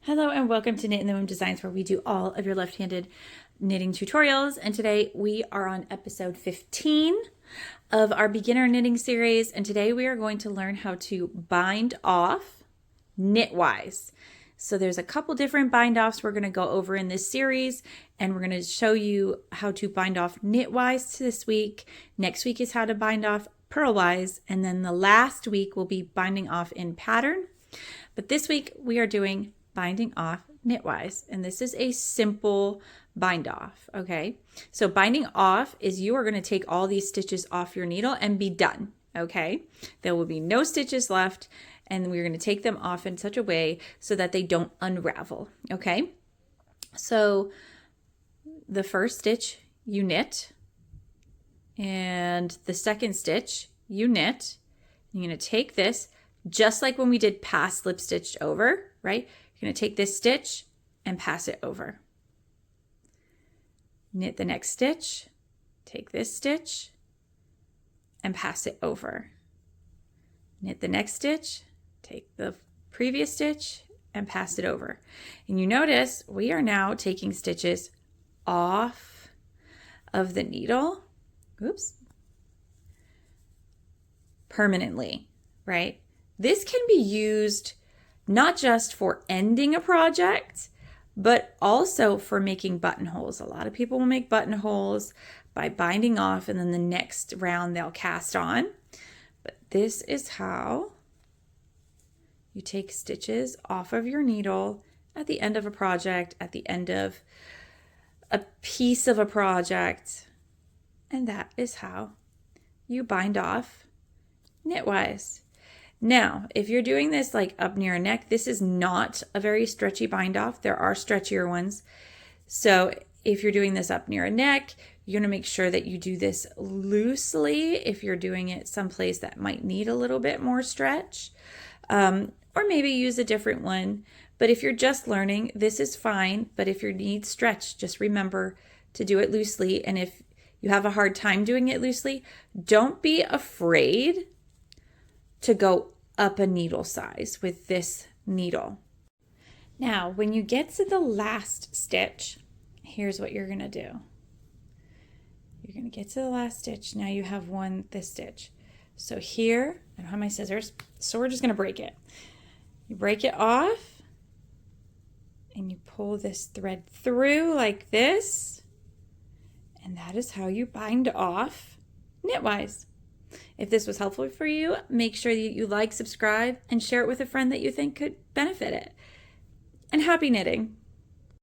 Hello and welcome to Knit in the Womb Designs, where we do all of your left-handed knitting tutorials. And today we are on episode 15 of our beginner knitting series. And today we are going to learn how to bind off Knitwise. So there's a couple different bind offs we're going to go over in this series, and we're going to show you how to bind off Knitwise this week. Next week is how to bind off Purlwise, and then the last week will be binding off in pattern. But this week we are doing binding off Knitwise, and this is a simple bind off. Okay, so binding off is you are going to take all these stitches off your needle and be done. Okay, there will be no stitches left, and we're going to take them off in such a way so that they don't unravel. Okay, so the first stitch you knit, and the second stitch you knit. You're going to take this just like when we did pass slip stitched over, right? You're going to take this stitch and pass it over. Knit the next stitch, take this stitch and pass it over. Knit the next stitch, take the previous stitch and pass it over. And you notice we are now taking stitches off of the needle, permanently, right? This can be used not just for ending a project, but also for making buttonholes. A lot of people will make buttonholes by binding off, and then the next round they'll cast on. But this is how you take stitches off of your needle at the end of a project, at the end of a piece of a project. And that is how you bind off Knitwise. Now, if you're doing this like up near a neck, this is not a very stretchy bind off. There are stretchier ones. So if you're doing this up near a neck, you're going to make sure that you do this loosely if you're doing it someplace that might need a little bit more stretch, or maybe use a different one. But if you're just learning, this is fine. But if you need stretch, just remember to do it loosely. And if you have a hard time doing it loosely, don't be afraid to go up a needle size with this needle. Now, when you get to the last stitch, here's what you're going to do. You're going to get to the last stitch. Now you have this stitch. So here, I don't have my scissors, so we're just going to break it. You break it off, and you pull this thread through like this, and that is how you bind off Knitwise. If this was helpful for you, make sure that you like, subscribe, and share it with a friend that you think could benefit it. And happy knitting!